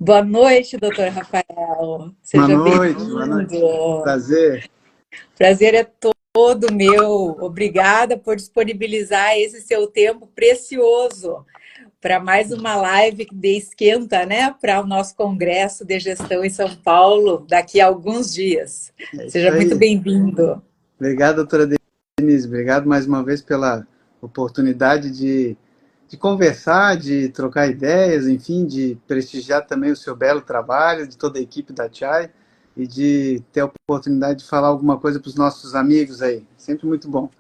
Boa noite, doutor Rafael. Boa Seja noite, boa noite. bem-vindo. Prazer. Prazer é todo meu. Obrigada por disponibilizar esse seu tempo precioso para mais uma live de esquenta, né? Para o nosso Congresso de Gestão em São Paulo, daqui a alguns dias. É isso Seja muito aí. bem-vindo. Obrigado, doutora Denise. Obrigado mais uma vez pela oportunidade de conversar, de trocar ideias, enfim, de prestigiar também o seu belo trabalho, de toda a equipe da Chai e de ter a oportunidade de falar alguma coisa para os nossos amigos aí. Sempre muito bom.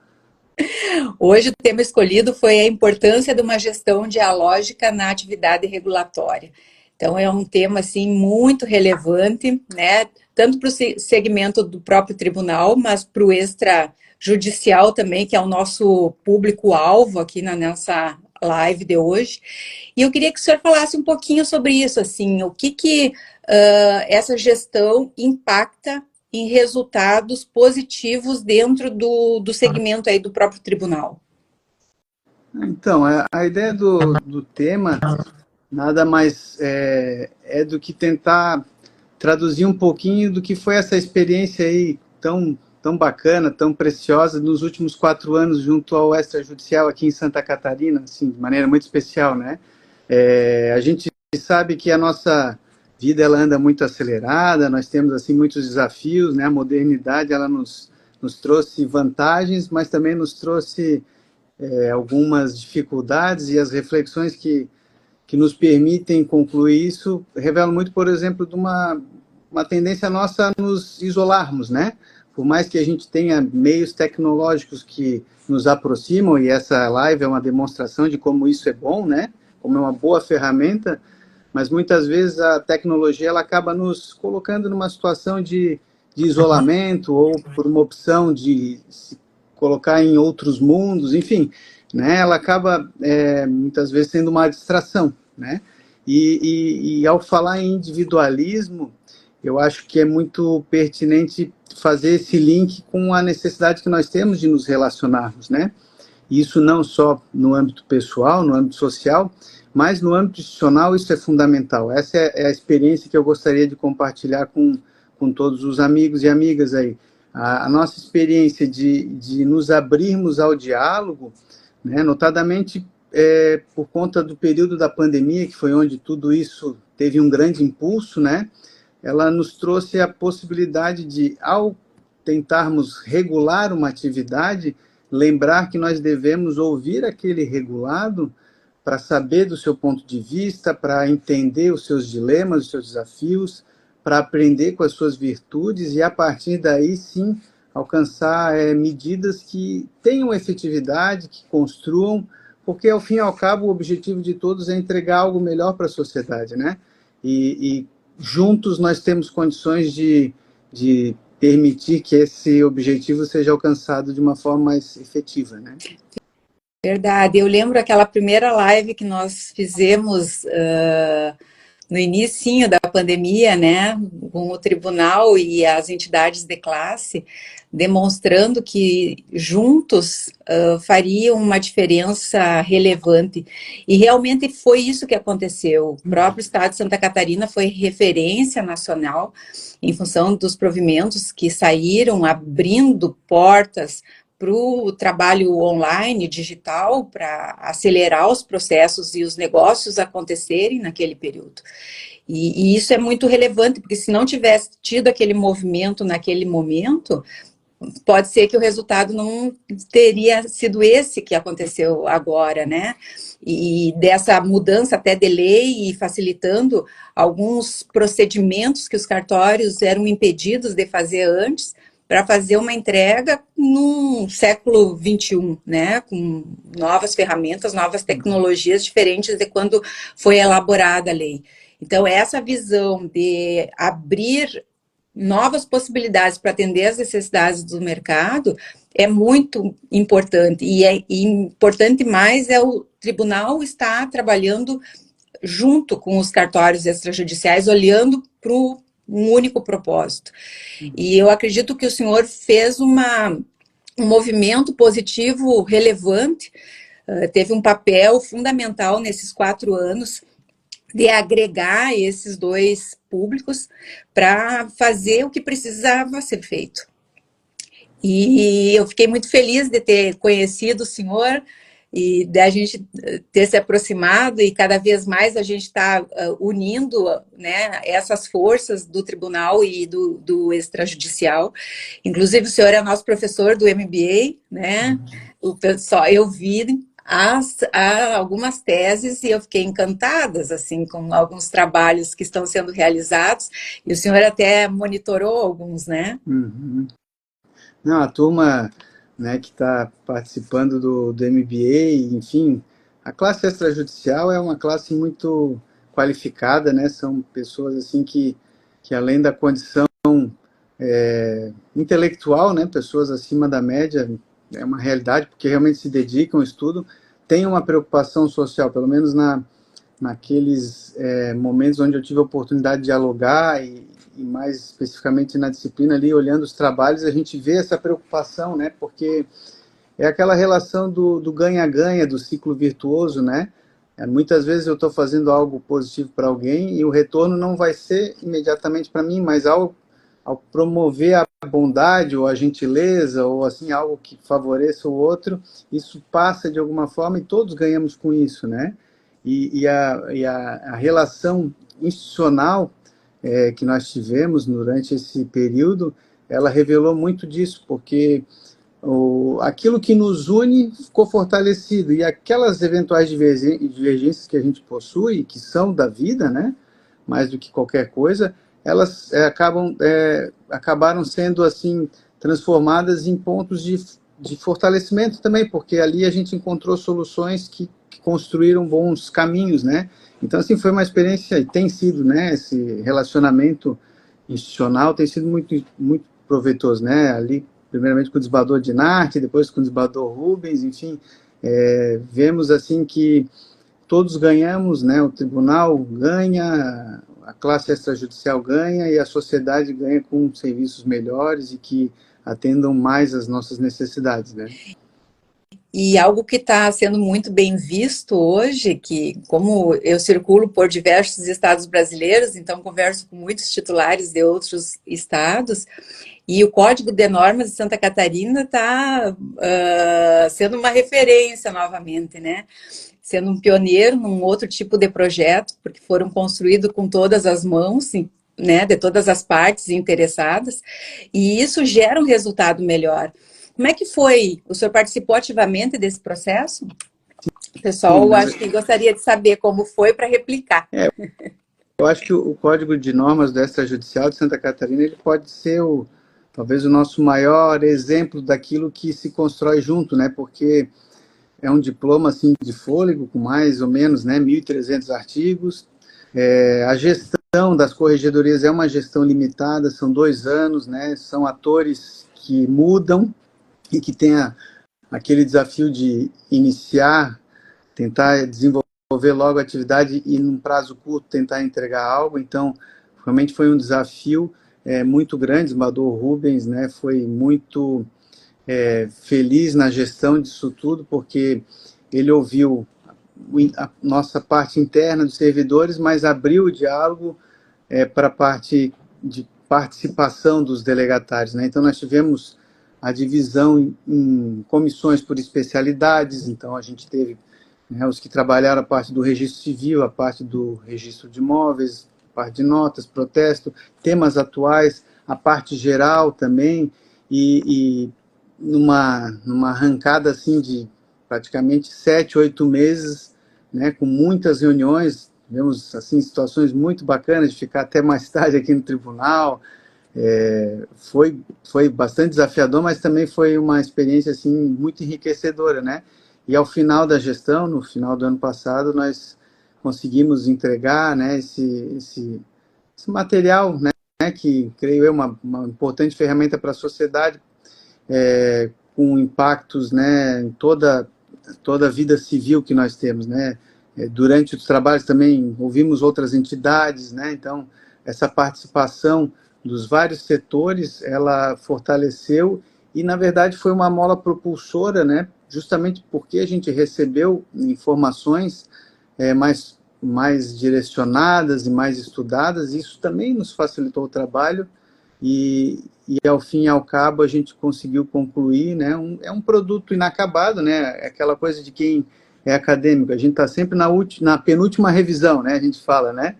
Hoje o tema escolhido foi a importância de uma gestão dialógica na atividade regulatória. Então é um tema assim muito relevante, né? Tanto para o segmento do próprio tribunal, mas para o extrajudicial também, que é o nosso público-alvo aqui na nossa live de hoje. E eu queria que o senhor falasse um pouquinho sobre isso, assim, o que essa gestão impacta em resultados positivos dentro do segmento aí do próprio tribunal. Então, a ideia do tema nada mais é do que tentar traduzir um pouquinho do que foi essa experiência aí tão bacana, tão preciosa nos últimos 4 anos junto ao extrajudicial aqui em Santa Catarina, assim, de maneira muito especial, né? A gente sabe que a nossa vida ela anda muito acelerada, nós temos assim muitos desafios, né? A modernidade ela nos trouxe vantagens, mas também nos trouxe algumas dificuldades e as reflexões que nos permitem concluir isso revelam muito, por exemplo, de uma tendência nossa a nos isolarmos, né? Por mais que a gente tenha meios tecnológicos que nos aproximam, e essa live é uma demonstração de como isso é bom, né? Como é uma boa ferramenta, mas muitas vezes a tecnologia ela acaba nos colocando numa situação de isolamento ou por uma opção de se colocar em outros mundos, enfim, né? Ela acaba muitas vezes sendo uma distração, né? E ao falar em individualismo, eu acho que é muito pertinente fazer esse link com a necessidade que nós temos de nos relacionarmos, né? Isso não só no âmbito pessoal, no âmbito social, mas no âmbito institucional isso é fundamental. Essa é a experiência que eu gostaria de compartilhar com todos os amigos e amigas aí. A nossa experiência de nos abrirmos ao diálogo, né, notadamente por conta do período da pandemia, que foi onde tudo isso teve um grande impulso, né, ela nos trouxe a possibilidade de, ao tentarmos regular uma atividade, lembrar que nós devemos ouvir aquele regulado para saber do seu ponto de vista, para entender os seus dilemas, os seus desafios, para aprender com as suas virtudes e, a partir daí, sim, alcançar medidas que tenham efetividade, que construam, porque, ao fim e ao cabo, o objetivo de todos é entregar algo melhor para a sociedade, né? E juntos nós temos condições de permitir que esse objetivo seja alcançado de uma forma mais efetiva, né? Verdade. Eu lembro aquela primeira live que nós fizemos no início da pandemia, né, com o tribunal e as entidades de classe, demonstrando que juntos fariam uma diferença relevante. E realmente foi isso que aconteceu. O próprio estado de Santa Catarina foi referência nacional em função dos provimentos que saíram, abrindo portas para o trabalho online, digital, para acelerar os processos e os negócios acontecerem naquele período. E isso é muito relevante, porque se não tivesse tido aquele movimento naquele momento, pode ser que o resultado não teria sido esse que aconteceu agora, né? E dessa mudança até de lei e facilitando alguns procedimentos que os cartórios eram impedidos de fazer antes, para fazer uma entrega no século XXI, né, com novas ferramentas, novas tecnologias diferentes de quando foi elaborada a lei. Então, essa visão de abrir novas possibilidades para atender as necessidades do mercado é muito importante. E importante mais é o tribunal estar trabalhando junto com os cartórios extrajudiciais, olhando para um único propósito. E eu acredito que o senhor fez um movimento positivo relevante, teve um papel fundamental nesses 4 anos de agregar esses dois públicos para fazer o que precisava ser feito. E eu fiquei muito feliz de ter conhecido o senhor e da gente ter se aproximado, e cada vez mais a gente está unindo, né, essas forças do tribunal e do extrajudicial. Inclusive, o senhor é nosso professor do MBA, né? Eu vi algumas teses e eu fiquei encantada, assim, com alguns trabalhos que estão sendo realizados, e o senhor até monitorou alguns, né? Uhum. Não, a turma, né, que está participando do MBA, enfim, a classe extrajudicial é uma classe muito qualificada, né? São pessoas assim que além da condição intelectual, né, pessoas acima da média, é uma realidade, porque realmente se dedicam ao estudo, tem uma preocupação social, pelo menos naqueles momentos onde eu tive a oportunidade de dialogar e mais especificamente na disciplina ali, olhando os trabalhos, a gente vê essa preocupação, né, porque é aquela relação do ganha-ganha, do ciclo virtuoso, né? Muitas vezes eu estou fazendo algo positivo para alguém e o retorno não vai ser imediatamente para mim, mas ao promover a bondade ou a gentileza ou assim algo que favoreça o outro, isso passa de alguma forma e todos ganhamos com isso, né? A relação institucional que nós tivemos durante esse período, ela revelou muito disso, porque aquilo que nos une ficou fortalecido e aquelas eventuais divergências que a gente possui, que são da vida, né, mais do que qualquer coisa, elas acabaram sendo assim transformadas em pontos de fortalecimento também, porque ali a gente encontrou soluções que construíram bons caminhos, né? Então assim foi uma experiência e tem sido, né? Esse relacionamento institucional tem sido muito proveitoso, né? Ali primeiramente com o desembargador Dinarte, depois com o desembargador Rubens, enfim, vemos assim que todos ganhamos, né? O tribunal ganha, a classe extrajudicial ganha e a sociedade ganha com serviços melhores e que atendam mais às nossas necessidades, né? E algo que está sendo muito bem visto hoje, que como eu circulo por diversos estados brasileiros, então converso com muitos titulares de outros estados, e o Código de Normas de Santa Catarina está sendo uma referência novamente, né? Sendo um pioneiro num outro tipo de projeto, porque foram construídos com todas as mãos, né, de todas as partes interessadas, e isso gera um resultado melhor. Como é que foi? O senhor participou ativamente desse processo? Pessoal, Sim, acho que gostaria de saber como foi para replicar. eu acho que o Código de Normas do Extrajudicial de Santa Catarina ele pode ser talvez o nosso maior exemplo daquilo que se constrói junto, né? Porque é um diploma assim de fôlego com mais ou menos, né, 1.300 artigos. A gestão das corregedorias é uma gestão limitada, são 2 anos, né? São atores que mudam e que têm aquele desafio de iniciar, tentar desenvolver logo a atividade e, num prazo curto, tentar entregar algo. Então, realmente foi um desafio muito grande. O desembargador Rubens, né, foi muito feliz na gestão disso tudo, porque ele ouviu a nossa parte interna dos servidores, mas abriu o diálogo para a parte de participação dos delegatários, né? Então, nós tivemos a divisão em comissões por especialidades, então a gente teve, né, os que trabalharam a parte do registro civil, a parte do registro de imóveis, a parte de notas, protesto, temas atuais, a parte geral também, e numa arrancada assim de praticamente 7, 8 meses, né, com muitas reuniões, tivemos assim situações muito bacanas de ficar até mais tarde aqui no tribunal. Foi bastante desafiador, mas também foi uma experiência assim muito enriquecedora, né? E ao final da gestão, no final do ano passado, nós conseguimos entregar, né, esse material, né, que creio eu uma importante ferramenta para a sociedade, com impactos, né, em toda a vida civil que nós temos, né? Durante os trabalhos também ouvimos outras entidades, né? Então essa participação dos vários setores, ela fortaleceu e na verdade foi uma mola propulsora, né? Justamente porque a gente recebeu informações, mas mais direcionadas e mais estudadas. Isso também nos facilitou o trabalho e ao fim e ao cabo a gente conseguiu concluir, né? É um produto inacabado, né? É aquela coisa de quem é acadêmico, a gente está sempre na penúltima revisão, né? A gente fala, né?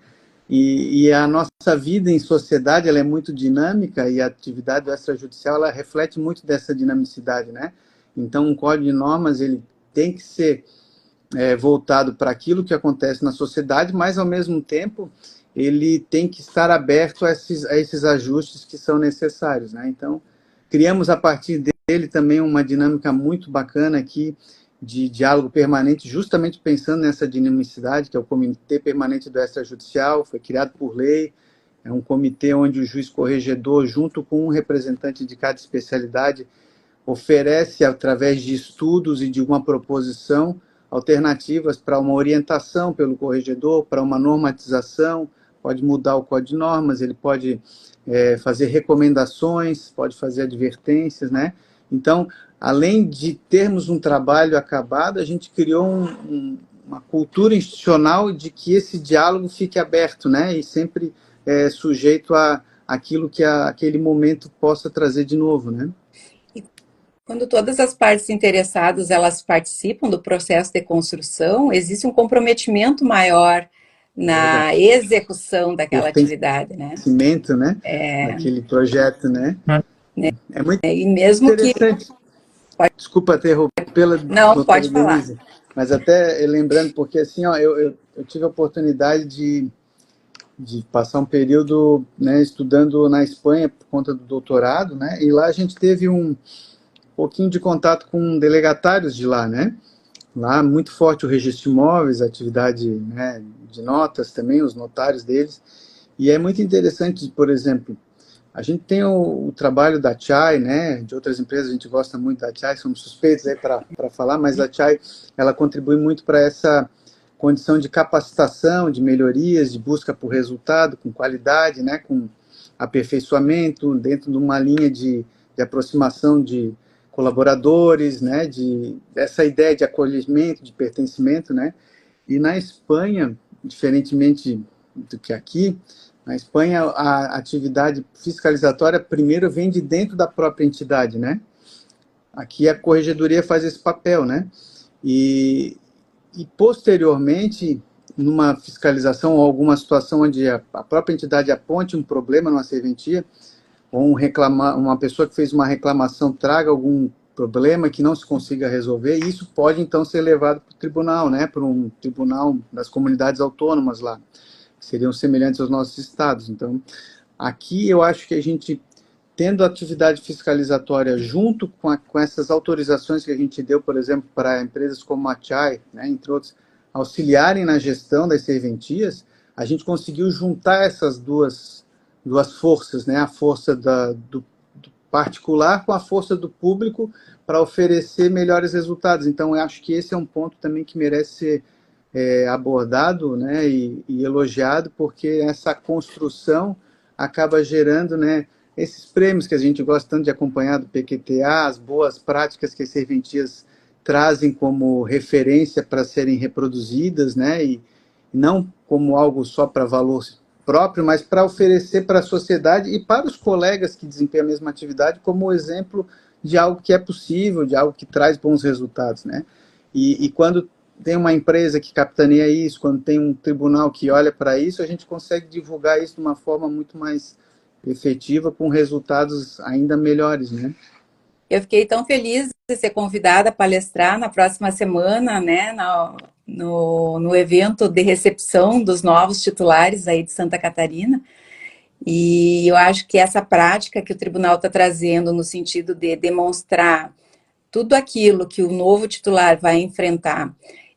E a nossa vida em sociedade ela é muito dinâmica e a atividade do extrajudicial ela reflete muito dessa dinamicidade, né? Então, um código de normas ele tem que ser voltado para aquilo que acontece na sociedade, mas ao mesmo tempo ele tem que estar aberto a esses ajustes que são necessários, né? Então, criamos a partir dele também uma dinâmica muito bacana aqui de diálogo permanente, justamente pensando nessa dinamicidade, que é o Comitê Permanente do Extrajudicial, foi criado por lei, é um comitê onde o juiz corregedor, junto com um representante de cada especialidade, oferece, através de estudos e de uma proposição, alternativas para uma orientação pelo corregedor, para uma normatização, pode mudar o código de normas, ele pode fazer recomendações, pode fazer advertências, né? Então, além de termos um trabalho acabado, a gente criou uma cultura institucional de que esse diálogo fique aberto, né? E sempre sujeito a aquilo que aquele momento possa trazer de novo, né? Quando todas as partes interessadas elas participam do processo de construção, existe um comprometimento maior na execução daquela atividade, né? Pertencimento, né? Daquele projeto, né? É muito E mesmo interessante. Desculpa interrompê-la, não, doutora pode falar. Denise, mas até lembrando, porque assim, ó, eu tive a oportunidade de passar um período, né, estudando na Espanha por conta do doutorado, né? E lá a gente teve um pouquinho de contato com delegatários de lá, né? Lá muito forte o registro de imóveis, a atividade, né, de notas também, os notários deles. E é muito interessante, por exemplo, a gente tem o trabalho da Chai, né, de outras empresas, a gente gosta muito da Chai, somos suspeitos aí para falar, mas a Chai, ela contribui muito para essa condição de capacitação, de melhorias, de busca por resultado, com qualidade, né, com aperfeiçoamento, dentro de uma linha de aproximação de colaboradores, né, essa ideia de acolhimento, de pertencimento, né, e na Espanha, diferentemente do que aqui, na Espanha a atividade fiscalizatória primeiro vem de dentro da própria entidade, né, aqui a corregedoria faz esse papel, né, e posteriormente, numa fiscalização ou alguma situação onde a própria entidade aponte um problema numa serventia, ou uma pessoa que fez uma reclamação traga algum problema que não se consiga resolver, e isso pode então ser levado para o tribunal, né, para um tribunal das comunidades autônomas lá, que seriam semelhantes aos nossos estados. Então, aqui eu acho que a gente, tendo atividade fiscalizatória junto com essas autorizações que a gente deu, por exemplo, para empresas como a Chai, né, entre outros, auxiliarem na gestão das serventias, a gente conseguiu juntar essas duas forças, né, a força do particular com a força do público para oferecer melhores resultados. Então, eu acho que esse é um ponto também que merece ser abordado, né, e elogiado, porque essa construção acaba gerando, né, esses prêmios que a gente gosta tanto de acompanhar do PQTA, as boas práticas que as serventias trazem como referência para serem reproduzidas, né, e não como algo só para valor próprio, mas para oferecer para a sociedade e para os colegas que desempenham a mesma atividade como exemplo de algo que é possível, de algo que traz bons resultados, né? E quando tem uma empresa que capitaneia isso, quando tem um tribunal que olha para isso, a gente consegue divulgar isso de uma forma muito mais efetiva, com resultados ainda melhores, né? Eu fiquei tão feliz de ser convidada a palestrar na próxima semana, né, no evento de recepção dos novos titulares aí de Santa Catarina. E eu acho que essa prática que o tribunal está trazendo no sentido de demonstrar tudo aquilo que o novo titular vai enfrentar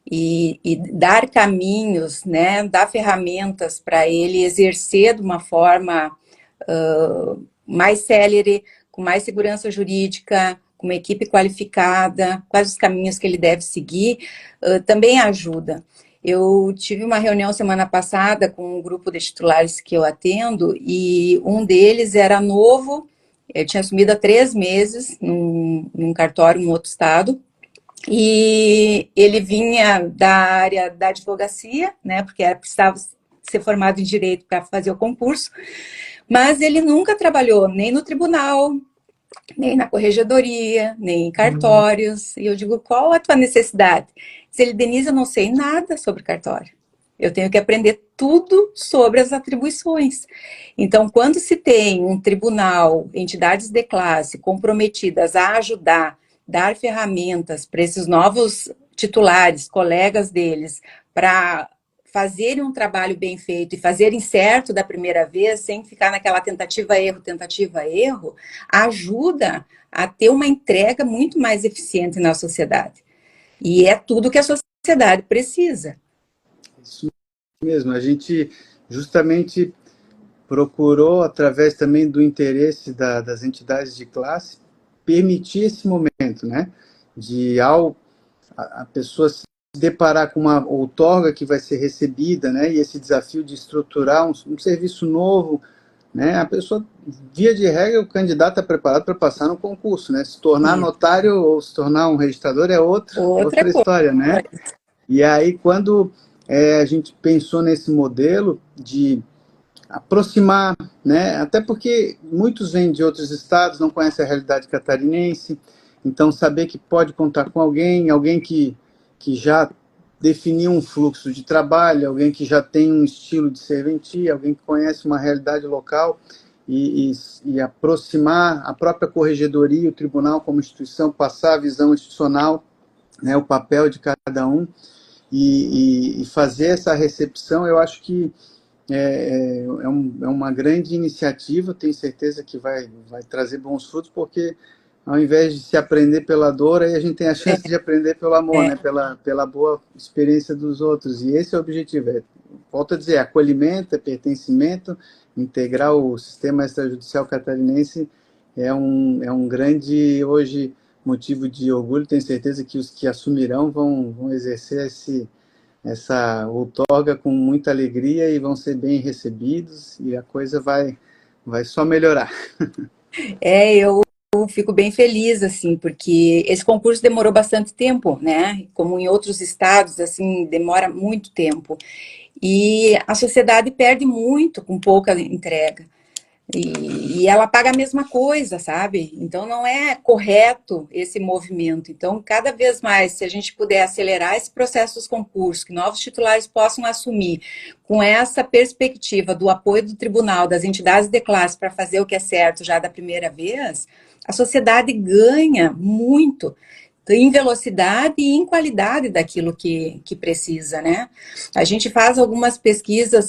e dar caminhos, né, dar ferramentas para ele exercer de uma forma mais célere, com mais segurança jurídica, com uma equipe qualificada, quais os caminhos que ele deve seguir, também ajuda. Eu tive uma reunião semana passada com um grupo de titulares que eu atendo e um deles era novo, eu tinha assumido há 3 meses num cartório em outro estado, e ele vinha da área da advocacia, né, porque precisava ser formado em direito para fazer o concurso, mas ele nunca trabalhou nem no tribunal, nem na corregedoria, nem em cartórios. E eu digo, qual a tua necessidade? Se ele, Denise, eu não sei nada sobre cartório. Eu tenho que aprender tudo sobre as atribuições. Então, quando se tem um tribunal, entidades de classe comprometidas a ajudar, dar ferramentas para esses novos titulares, colegas deles, para fazerem um trabalho bem feito e fazerem certo da primeira vez, sem ficar naquela tentativa, erro, ajuda a ter uma entrega muito mais eficiente na sociedade. E é tudo que a sociedade precisa. Isso mesmo, a gente justamente procurou, através também do interesse das entidades de classe, permitir esse momento, né? De a pessoa se deparar com uma outorga que vai ser recebida, né? E esse desafio de estruturar um serviço novo, né? A pessoa, via de regra, o candidato está preparado para passar no concurso, né? Se tornar notário ou se tornar um registrador é outra história, né? E aí, quando a gente pensou nesse modelo de aproximar, né? Até porque muitos vêm de outros estados, não conhecem a realidade catarinense, então saber que pode contar com alguém que já definiu um fluxo de trabalho, alguém que já tem um estilo de serventia, alguém que conhece uma realidade local e aproximar a própria corregedoria, o tribunal como instituição, passar a visão institucional, né, o papel de cada um e fazer essa recepção, eu acho que é uma grande iniciativa, tenho certeza que vai trazer bons frutos, porque ao invés de se aprender pela dor, aí a gente tem a chance de aprender pelo amor, né? Pela boa experiência dos outros. E esse é o objetivo. Volto a dizer, acolhimento, pertencimento, integrar o sistema extrajudicial catarinense é um grande, hoje, motivo de orgulho. Tenho certeza que os que assumirão vão exercer essa outorga com muita alegria e vão ser bem recebidos e a coisa vai só melhorar. Eu fico bem feliz, assim, porque esse concurso demorou bastante tempo, né? Como em outros estados, assim, demora muito tempo. E a sociedade perde muito com pouca entrega. E ela paga a mesma coisa, sabe? Então não é correto esse movimento. Então, cada vez mais, se a gente puder acelerar esse processo dos concursos, que novos titulares possam assumir, com essa perspectiva do apoio do tribunal, das entidades de classe para fazer o que é certo já da primeira vez, a sociedade ganha muito em velocidade e em qualidade daquilo que precisa, né? A gente faz algumas pesquisas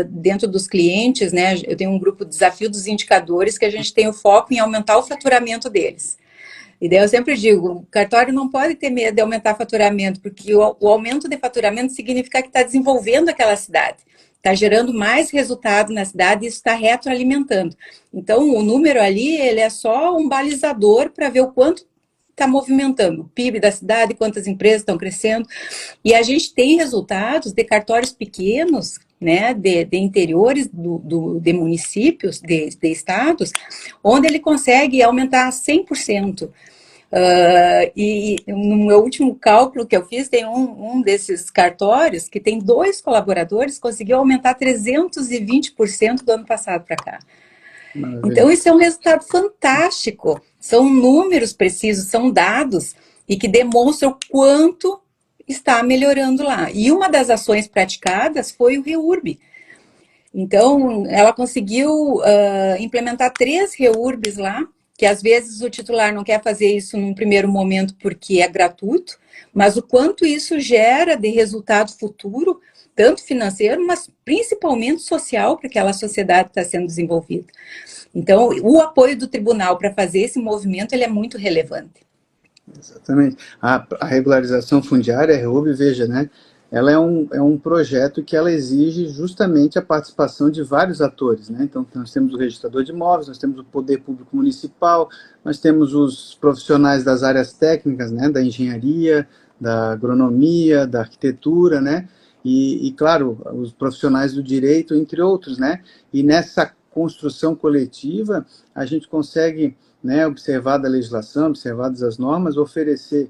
dentro dos clientes, né? Eu tenho um grupo Desafio dos Indicadores, que a gente tem o foco em aumentar o faturamento deles. E daí eu sempre digo, o cartório não pode ter medo de aumentar o faturamento, porque o aumento de faturamento significa que está desenvolvendo aquela cidade, está gerando mais resultado na cidade e isso está retroalimentando. Então, o número ali, ele é só um balizador para ver o quanto está movimentando o PIB da cidade, quantas empresas estão crescendo. E a gente tem resultados de cartórios pequenos, né, de interiores de municípios, de estados, onde ele consegue aumentar 100%. E no meu último cálculo que eu fiz, tem um desses cartórios que tem 2 colaboradores, conseguiu aumentar 320% do ano passado para cá. Maravilha. Então, isso é um resultado fantástico. São números precisos, são dados, e que demonstram o quanto está melhorando lá. E uma das ações praticadas foi o REURB. Então, ela conseguiu implementar 3 REURBs lá, que às vezes o titular não quer fazer isso num primeiro momento porque é gratuito, mas o quanto isso gera de resultado futuro, tanto financeiro, mas principalmente social, para aquela sociedade que está sendo desenvolvida. Então, o apoio do tribunal para fazer esse movimento, ele é muito relevante. Exatamente. A regularização fundiária, a REURB, veja, né? Ela é um projeto que ela exige justamente a participação de vários atores, né? Então, nós temos o registrador de imóveis, nós temos o poder público municipal, nós temos os profissionais das áreas técnicas, né? Da engenharia, da agronomia, da arquitetura, né? E, claro, os profissionais do direito, entre outros, né? E nessa construção coletiva, a gente consegue, né, observada a legislação, observadas as normas, oferecer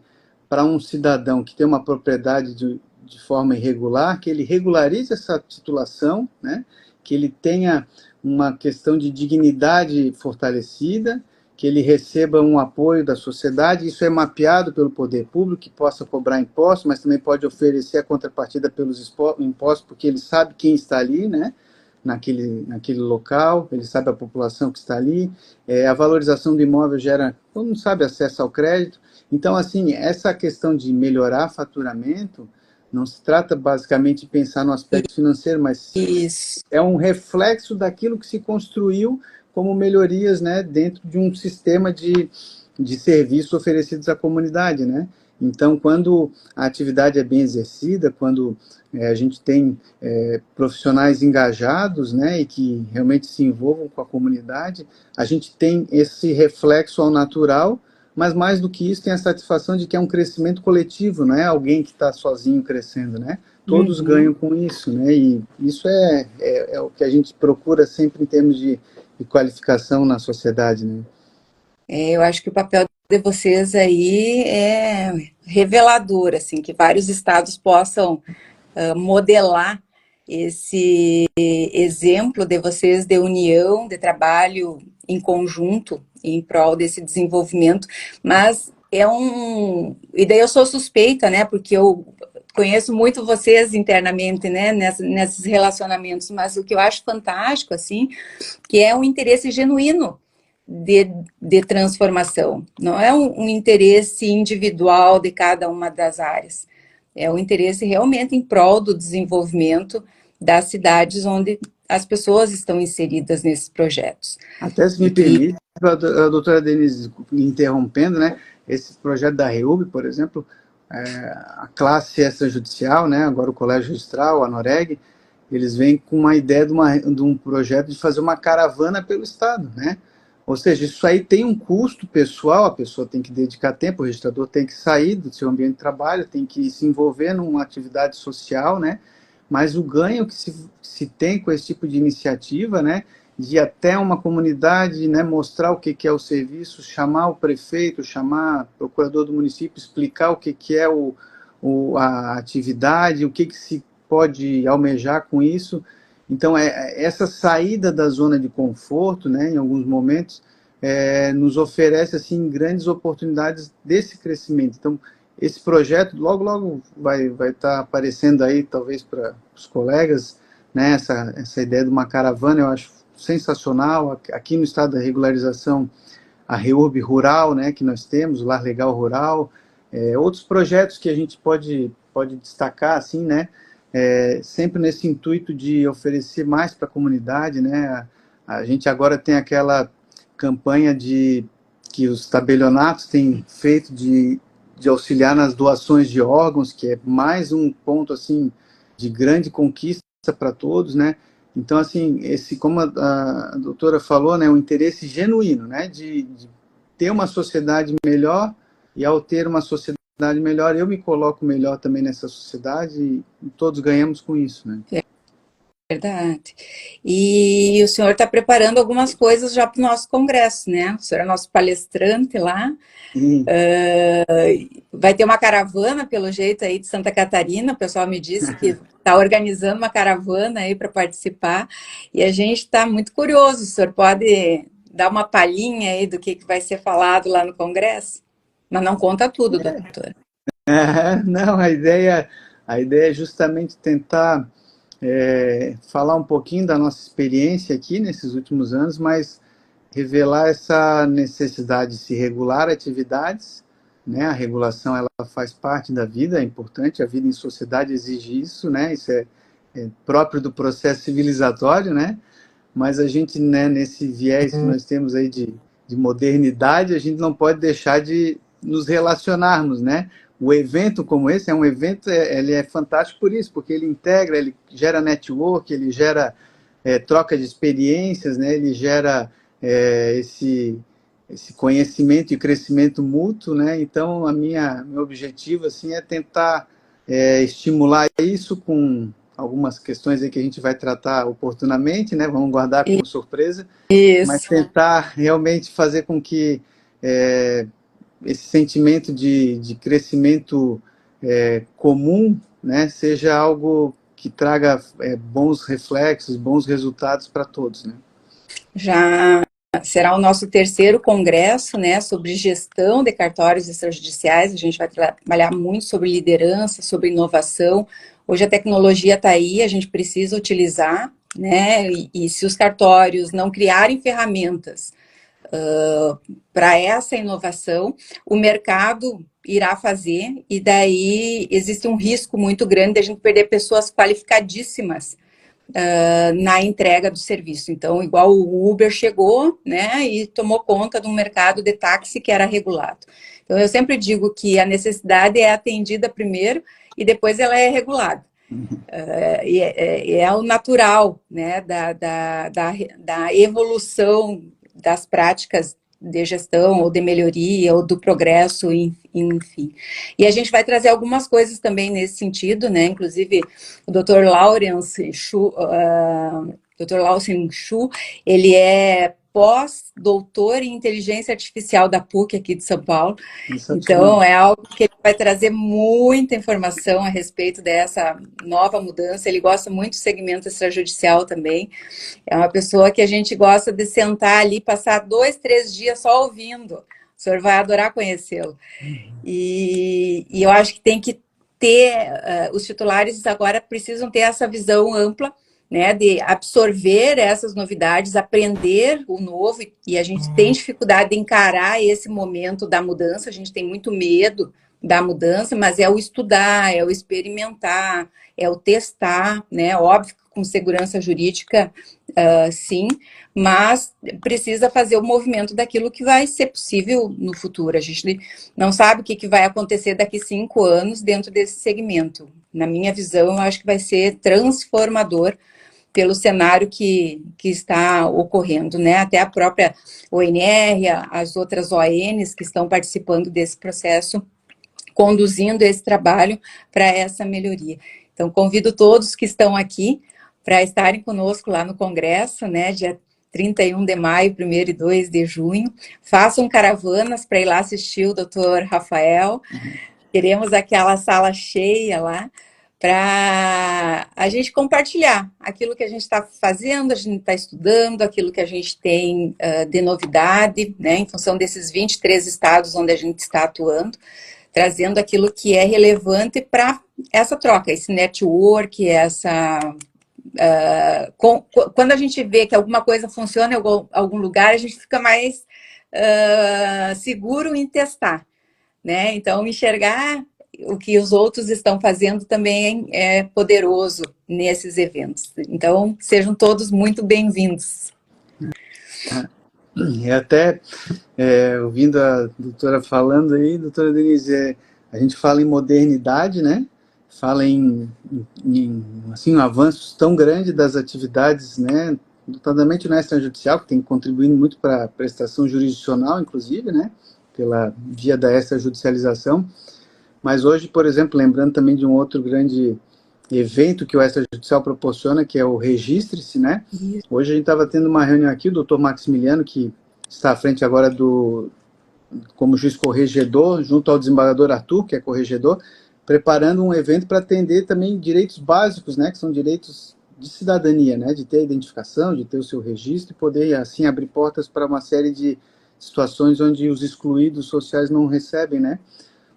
para um cidadão que tem uma propriedade de forma irregular, que ele regularize essa titulação, né? Que ele tenha uma questão de dignidade fortalecida, que ele receba um apoio da sociedade. Isso é mapeado pelo poder público, que possa cobrar impostos, mas também pode oferecer a contrapartida pelos impostos, porque ele sabe quem está ali, né? Naquele local, ele sabe a população que está ali. A valorização do imóvel gera, todo mundo sabe, acesso ao crédito. Então, assim, essa questão de melhorar faturamento não se trata basicamente de pensar no aspecto financeiro, mas Isso. é um reflexo daquilo que se construiu como melhorias, né, dentro de um sistema de serviços oferecidos à comunidade, né? Então, quando a atividade é bem exercida, quando a gente tem profissionais engajados, né, e que realmente se envolvam com a comunidade, a gente tem esse reflexo ao natural, mas mais do que isso, tem a satisfação de que é um crescimento coletivo, não é alguém que está sozinho crescendo, né? Todos ganham com isso, né? E isso é o que a gente procura sempre em termos de qualificação na sociedade, né? Eu acho que o papel de vocês aí é revelador, assim, que vários estados possam modelar esse exemplo de vocês de união, de trabalho em conjunto em prol desse desenvolvimento, mas e daí eu sou suspeita, né, porque eu conheço muito vocês internamente, né, nesses relacionamentos, mas o que eu acho fantástico, assim, que é um interesse genuíno de transformação. Não é um interesse individual de cada uma das áreas. É um interesse realmente em prol do desenvolvimento das cidades onde as pessoas estão inseridas nesses projetos. Até se me permite, a doutora Denise, interrompendo, né, esse projeto da REUB, por exemplo, a classe extrajudicial, né, agora o Colégio Registral, a Noreg, eles vêm com uma ideia de um projeto de fazer uma caravana pelo Estado, né? Ou seja, isso aí tem um custo pessoal, a pessoa tem que dedicar tempo, o registrador tem que sair do seu ambiente de trabalho, tem que se envolver numa atividade social, né? Mas o ganho que se tem com esse tipo de iniciativa, né? De ir até uma comunidade, né, mostrar o que é o serviço, chamar o prefeito, chamar o procurador do município, explicar o que é a atividade, o que se pode almejar com isso. Então, essa saída da zona de conforto, né, em alguns momentos, nos oferece assim grandes oportunidades desse crescimento. Então, esse projeto logo, logo vai estar aparecendo aí, talvez para os colegas, né, essa ideia de uma caravana, eu acho sensacional. Aqui no estado da regularização, a REURB Rural, né, que nós temos, o Lar Legal Rural, outros projetos que a gente pode destacar, assim, né, sempre nesse intuito de oferecer mais para a comunidade, né? A gente agora tem aquela campanha que os tabelionatos têm feito de auxiliar nas doações de órgãos, que é mais um ponto assim de grande conquista para todos, né? Então, assim, como a doutora falou, né, um interesse genuíno, né, de ter uma sociedade melhor, e ao ter uma sociedade melhor, eu me coloco melhor também nessa sociedade e todos ganhamos com isso, né? Verdade. E o senhor está preparando algumas coisas já para o nosso congresso, né? O senhor é nosso palestrante lá. Vai ter uma caravana, pelo jeito, aí de Santa Catarina. O pessoal me disse que está organizando uma caravana aí para participar. E a gente está muito curioso. O senhor pode dar uma palhinha aí do que vai ser falado lá no congresso? Mas não conta tudo, doutor. Não, a ideia é justamente tentar falar um pouquinho da nossa experiência aqui nesses últimos anos, mas revelar essa necessidade de se regular atividades, né? A regulação, ela faz parte da vida, é importante, a vida em sociedade exige isso, né? Isso é próprio do processo civilizatório, né? Mas a gente, né, nesse viés que nós temos aí de modernidade, a gente não pode deixar de nos relacionarmos, né? O evento como esse é um evento, ele é fantástico por isso, porque ele integra, ele gera network, ele gera troca de experiências, né? Ele gera esse conhecimento e crescimento mútuo, né? Então, meu objetivo assim é tentar estimular isso com algumas questões aí que a gente vai tratar oportunamente, né? Vamos guardar como surpresa, mas Isso. tentar realmente fazer com que esse sentimento de crescimento comum, né, seja algo que traga bons reflexos, bons resultados para todos, né? Já será o nosso terceiro congresso, né, sobre gestão de cartórios extrajudiciais. A gente vai trabalhar muito sobre liderança, sobre inovação. Hoje a tecnologia está aí, a gente precisa utilizar, né, e se os cartórios não criarem ferramentas para essa inovação, o mercado irá fazer, e daí existe um risco muito grande de a gente perder pessoas qualificadíssimas na entrega do serviço. Então, igual o Uber chegou, né, e tomou conta de um mercado de táxi que era regulado. Então, eu sempre digo que a necessidade é atendida primeiro e depois ela é regulada. É o natural, né, da evolução das práticas de gestão ou de melhoria ou do progresso, enfim. E a gente vai trazer algumas coisas também nesse sentido, né? Inclusive o Dr. Lawrence Chu, ele é pós-doutor em inteligência artificial da PUC aqui de São Paulo. Então, é algo que ele vai trazer muita informação a respeito dessa nova mudança. Ele gosta muito do segmento extrajudicial também. É uma pessoa que a gente gosta de sentar ali, passar 2, 3 dias só ouvindo. O senhor vai adorar conhecê-lo. E eu acho que tem que ter, os titulares agora precisam ter essa visão ampla, né, de absorver essas novidades, aprender o novo, e a gente tem dificuldade de encarar esse momento da mudança, a gente tem muito medo da mudança, mas é o estudar, é o experimentar, é o testar, né, óbvio que com segurança jurídica, sim, mas precisa fazer o movimento daquilo que vai ser possível no futuro. A gente não sabe o que vai acontecer daqui 5 anos dentro desse segmento. Na minha visão, eu acho que vai ser transformador pelo cenário que está ocorrendo, né? Até a própria ONR, as outras ONs que estão participando desse processo, conduzindo esse trabalho para essa melhoria. Então, convido todos que estão aqui para estarem conosco lá no Congresso, né? Dia 31 de maio, 1º e 2 de junho. Façam caravanas para ir lá assistir o Dr. Rafael. Teremos aquela sala cheia lá, para a gente compartilhar aquilo que a gente está fazendo, a gente está estudando, aquilo que a gente tem de novidade, né, em função desses 23 estados onde a gente está atuando, trazendo aquilo que é relevante para essa troca, esse network, quando a gente vê que alguma coisa funciona em algum lugar, a gente fica mais seguro em testar, né? Então, enxergar o que os outros estão fazendo também é poderoso nesses eventos. Então, sejam todos muito bem-vindos. E até, ouvindo a doutora falando aí, doutora Denise, a gente fala em modernidade, né? Fala em assim, um avanço tão grande das atividades, né? Notadamente na extrajudicial, que tem contribuído muito para a prestação jurisdicional, inclusive, né? Pela via da extrajudicialização. Mas hoje, por exemplo, lembrando também de um outro grande evento que o extrajudicial proporciona, que é o Registre-se, né? Hoje a gente estava tendo uma reunião aqui, o doutor Maximiliano, que está à frente agora como juiz corregedor, junto ao desembargador Arthur, que é corregedor, preparando um evento para atender também direitos básicos, né? Que são direitos de cidadania, né? De ter a identificação, de ter o seu registro e poder, assim, abrir portas para uma série de situações onde os excluídos sociais não recebem, né?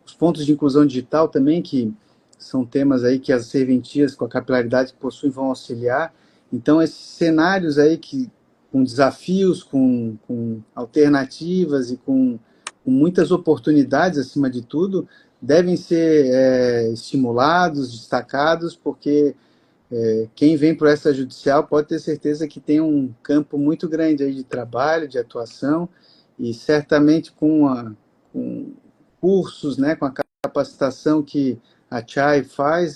Os pontos de inclusão digital também, que são temas aí que as serventias, com a capilaridade que possuem, vão auxiliar. Então, esses cenários aí com desafios, com alternativas e com muitas oportunidades, acima de tudo, devem ser estimulados, destacados, porque quem vem para o extrajudicial pode ter certeza que tem um campo muito grande aí de trabalho, de atuação, e certamente com cursos, né, com a capacitação que a CHAI faz,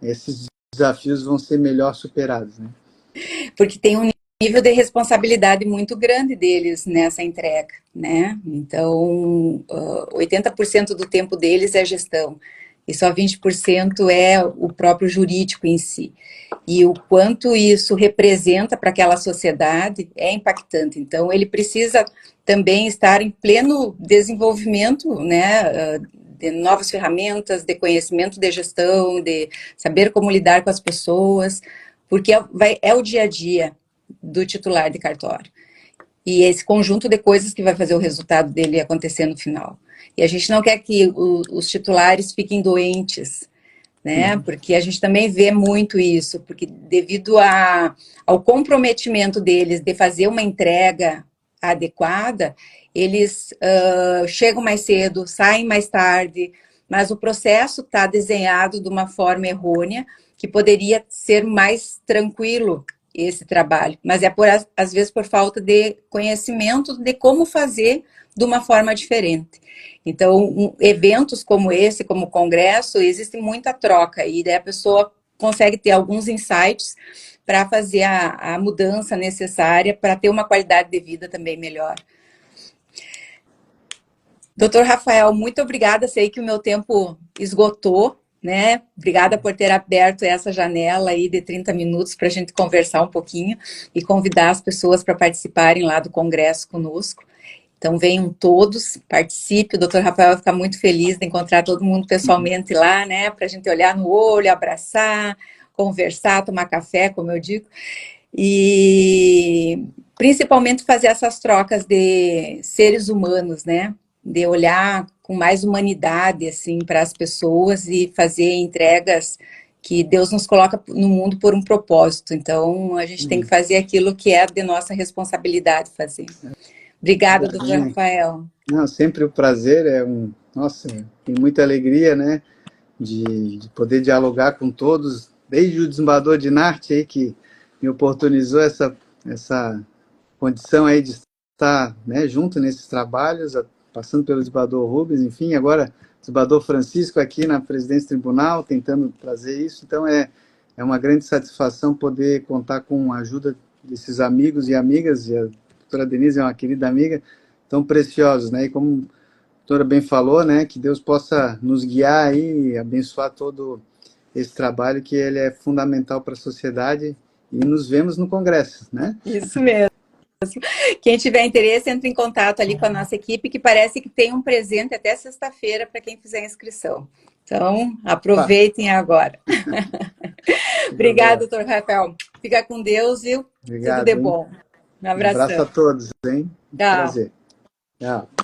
esses desafios vão ser melhor superados, né? Porque tem um nível de responsabilidade muito grande deles nessa entrega, né? Então, 80% do tempo deles é gestão. e só 20% é o próprio jurídico em si. E o quanto isso representa para aquela sociedade é impactante. Então, ele precisa também estar em pleno desenvolvimento, né, de novas ferramentas, de conhecimento de gestão, de saber como lidar com as pessoas, porque é o dia a dia do titular de cartório. E esse conjunto de coisas que vai fazer o resultado dele acontecer no final. E a gente não quer que os titulares fiquem doentes, né? Porque a gente também vê muito isso, porque devido ao comprometimento deles de fazer uma entrega adequada, eles chegam mais cedo, saem mais tarde, mas o processo está desenhado de uma forma errônea, que poderia ser mais tranquilo esse trabalho, mas é às vezes por falta de conhecimento de como fazer de uma forma diferente. Então, eventos como esse, como o congresso, existe muita troca e daí a pessoa consegue ter alguns insights para fazer a mudança necessária para ter uma qualidade de vida também melhor. Doutor Rafael, muito obrigada. Sei que o meu tempo esgotou, né? Obrigada por ter aberto essa janela aí de 30 minutos para a gente conversar um pouquinho e convidar as pessoas para participarem lá do congresso conosco. Então, venham todos, participe. O doutor Rafael vai ficar muito feliz de encontrar todo mundo pessoalmente lá, né? Para a gente olhar no olho, abraçar, conversar, tomar café, como eu digo. E principalmente fazer essas trocas de seres humanos, né? De olhar com mais humanidade, assim, para as pessoas e fazer entregas que Deus nos coloca no mundo por um propósito. Então, a gente tem que fazer aquilo que é de nossa responsabilidade fazer. Obrigada, doutor Rafael. Não, sempre o prazer nossa, tem muita alegria, né, de poder dialogar com todos, desde o desembargador de Narte aí, que me oportunizou essa condição aí de estar, né, junto nesses trabalhos, passando pelo desembargador Rubens, enfim, agora o desembargador Francisco aqui na presidência do tribunal, tentando trazer isso. Então, é uma grande satisfação poder contar com a ajuda desses amigos e amigas, e a doutora Denise é uma querida amiga, tão preciosos, né? E como a doutora bem falou, né, que Deus possa nos guiar aí e abençoar todo esse trabalho, que ele é fundamental para a sociedade, e nos vemos no congresso, né? Isso mesmo. Quem tiver interesse, entre em contato ali com a nossa equipe, que parece que tem um presente até sexta-feira para quem fizer a inscrição. Então, aproveitem agora. Obrigada, doutor Rafael. Fica com Deus, viu? Obrigado, tudo de bom. Um abração. Um abraço a todos, hein? Tchau. Prazer. Tchau.